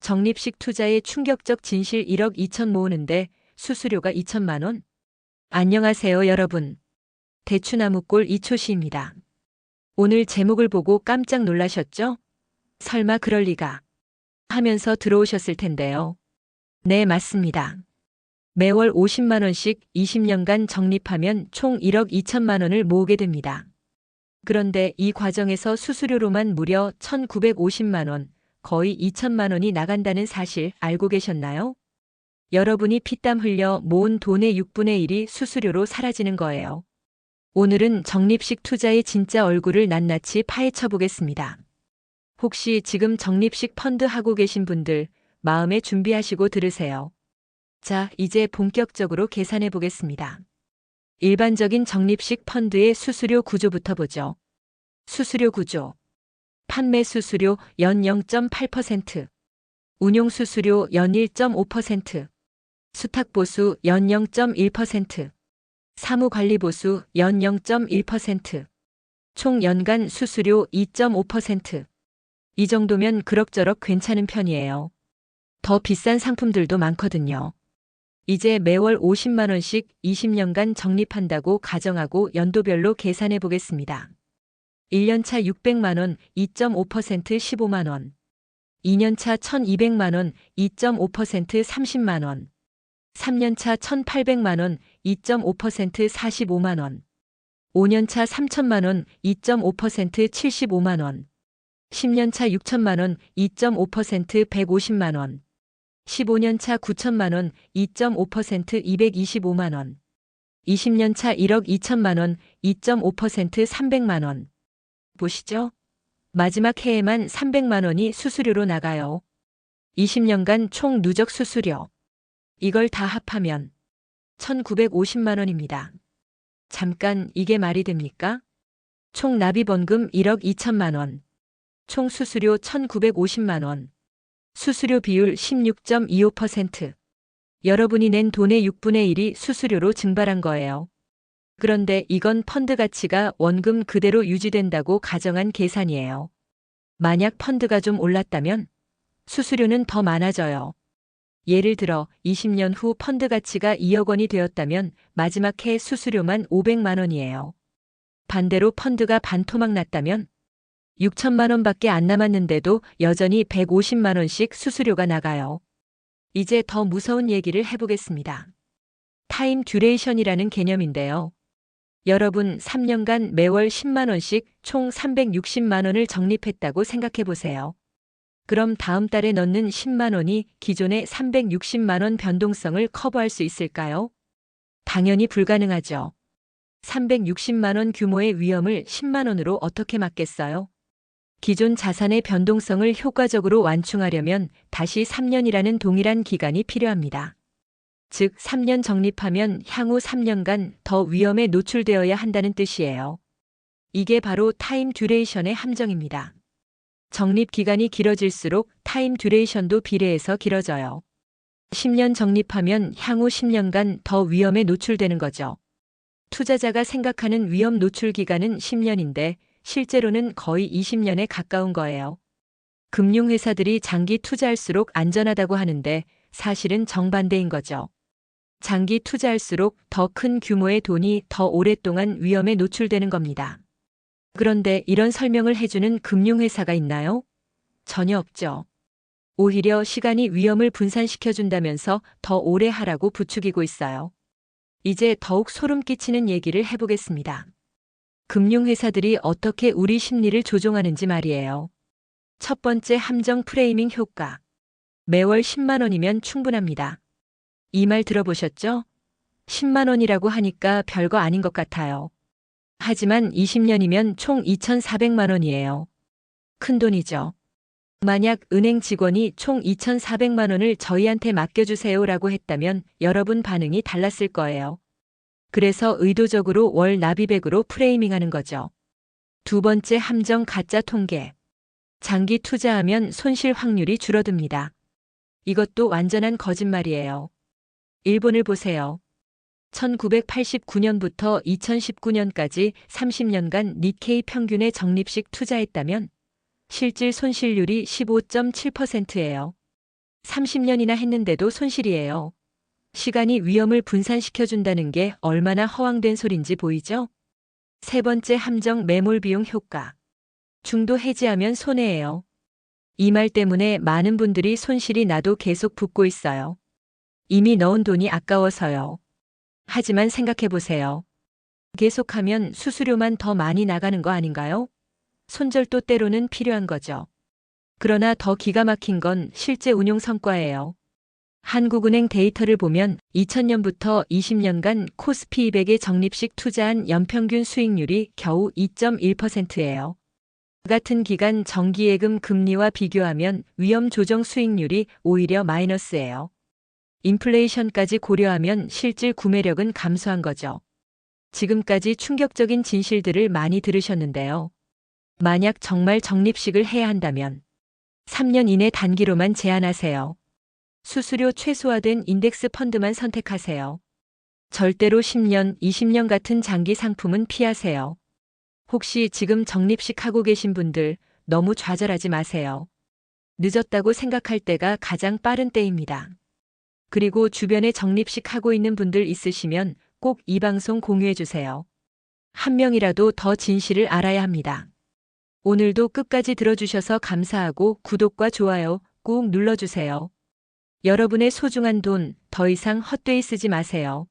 적립식 투자에 충격적 진실 1억 2천 모으는데 수수료가 2천만 원? 안녕하세요, 여러분. 대추나무골 이초시입니다. 오늘 제목을 보고 깜짝 놀라셨죠? 설마 그럴 리가 하면서 들어오셨을 텐데요. 네, 맞습니다. 매월 50만 원씩 20년간 적립하면 총 1억 2천만 원을 모으게 됩니다. 그런데 이 과정에서 수수료로만 무려 1,950만 원, 거의 2천만 원이 나간다는 사실 알고 계셨나요? 여러분이 피땀 흘려 모은 돈의 6분의 1이 수수료로 사라지는 거예요. 오늘은 적립식 투자의 진짜 얼굴을 낱낱이 파헤쳐 보겠습니다. 혹시 지금 적립식 펀드 하고 계신 분들 마음에 준비하시고 들으세요. 자, 이제 본격적으로 계산해 보겠습니다. 일반적인 적립식 펀드의 수수료 구조부터 보죠. 수수료 구조. 판매 수수료 연 0.8%, 운용 수수료 연 1.5%, 수탁보수 연 0.1%, 사무관리보수 연 0.1%, 총 연간 수수료 2.5%. 이 정도면 그럭저럭 괜찮은 편이에요. 더 비싼 상품들도 많거든요. 이제 매월 50만 원씩 20년간 적립한다고 가정하고 연도별로 계산해 보겠습니다. 1년차 600만 원, 2.5% 15만 원. 2년차 1200만 원, 2.5% 30만 원. 3년차 1800만 원, 2.5% 45만 원. 5년차 3000만 원, 2.5% 75만 원. 10년차 6000만 원, 2.5% 150만 원. 15년차 9000만 원, 2.5% 225만 원. 20년차 1억 2천만 원, 2.5% 300만 원. 보시죠. 마지막 해에만 300만 원이 수수료로 나가요. 20년간 총 누적 수수료. 이걸 다 합하면 1,950만 원입니다. 잠깐, 이게 말이 됩니까? 총 납입원금 1억 2천만 원. 총 수수료 1,950만 원. 수수료 비율 16.25%. 여러분이 낸 돈의 6분의 1이 수수료로 증발한 거예요. 그런데 이건 펀드 가치가 원금 그대로 유지된다고 가정한 계산이에요. 만약 펀드가 좀 올랐다면 수수료는 더 많아져요. 예를 들어 20년 후 펀드 가치가 2억 원이 되었다면 마지막 해 수수료만 500만 원이에요. 반대로 펀드가 반토막 났다면 6천만 원밖에 안 남았는데도 여전히 150만 원씩 수수료가 나가요. 이제 더 무서운 얘기를 해보겠습니다. 타임 듀레이션이라는 개념인데요. 여러분 3년간 매월 10만 원씩 총 360만 원을 적립했다고 생각해 보세요. 그럼 다음 달에 넣는 10만 원이 기존의 360만 원 변동성을 커버할 수 있을까요? 당연히 불가능하죠. 360만 원 규모의 위험을 10만 원으로 어떻게 막겠어요? 기존 자산의 변동성을 효과적으로 완충하려면 다시 3년이라는 동일한 기간이 필요합니다. 즉 3년 적립하면 향후 3년간 더 위험에 노출되어야 한다는 뜻이에요. 이게 바로 타임 듀레이션의 함정입니다. 적립 기간이 길어질수록 타임 듀레이션도 비례해서 길어져요. 10년 적립하면 향후 10년간 더 위험에 노출되는 거죠. 투자자가 생각하는 위험 노출 기간은 10년인데 실제로는 거의 20년에 가까운 거예요. 금융회사들이 장기 투자할수록 안전하다고 하는데 사실은 정반대인 거죠. 장기 투자할수록 더 큰 규모의 돈이 더 오랫동안 위험에 노출되는 겁니다. 그런데 이런 설명을 해주는 금융회사가 있나요? 전혀 없죠. 오히려 시간이 위험을 분산시켜준다면서 더 오래 하라고 부추기고 있어요. 이제 더욱 소름 끼치는 얘기를 해보겠습니다. 금융회사들이 어떻게 우리 심리를 조종하는지 말이에요. 첫 번째 함정 프레이밍 효과. 매월 10만 원이면 충분합니다. 이 말 들어보셨죠? 10만 원이라고 하니까 별거 아닌 것 같아요. 하지만 20년이면 총 2,400만 원이에요. 큰 돈이죠. 만약 은행 직원이 총 2,400만 원을 저희한테 맡겨주세요라고 했다면 여러분 반응이 달랐을 거예요. 그래서 의도적으로 월 납입액으로 프레이밍하는 거죠. 두 번째 함정 가짜 통계. 장기 투자하면 손실 확률이 줄어듭니다. 이것도 완전한 거짓말이에요. 일본을 보세요. 1989년부터 2019년까지 30년간 니케이 평균의 적립식 투자했다면 실질 손실률이 15.7%예요. 30년이나 했는데도 손실이에요. 시간이 위험을 분산시켜준다는 게 얼마나 허황된 소린지 보이죠? 세 번째 함정 매몰 비용 효과. 중도 해지하면 손해예요. 이 말 때문에 많은 분들이 손실이 나도 계속 붓고 있어요. 이미 넣은 돈이 아까워서요. 하지만 생각해 보세요. 계속하면 수수료만 더 많이 나가는 거 아닌가요? 손절도 때로는 필요한 거죠. 그러나 더 기가 막힌 건 실제 운용 성과예요. 한국은행 데이터를 보면 2000년부터 20년간 코스피 200에 적립식 투자한 연평균 수익률이 겨우 2.1%예요. 같은 기간 정기예금 금리와 비교하면 위험 조정 수익률이 오히려 마이너스예요. 인플레이션까지 고려하면 실질 구매력은 감소한 거죠. 지금까지 충격적인 진실들을 많이 들으셨는데요. 만약 정말 적립식을 해야 한다면 3년 이내 단기로만 제한하세요. 수수료 최소화된 인덱스 펀드만 선택하세요. 절대로 10년, 20년 같은 장기 상품은 피하세요. 혹시 지금 적립식 하고 계신 분들 너무 좌절하지 마세요. 늦었다고 생각할 때가 가장 빠른 때입니다. 그리고 주변에 적립식 하고 있는 분들 있으시면 꼭 이 방송 공유해 주세요. 한 명이라도 더 진실을 알아야 합니다. 오늘도 끝까지 들어주셔서 감사하고 구독과 좋아요 꾹 눌러주세요. 여러분의 소중한 돈 더 이상 헛되이 쓰지 마세요.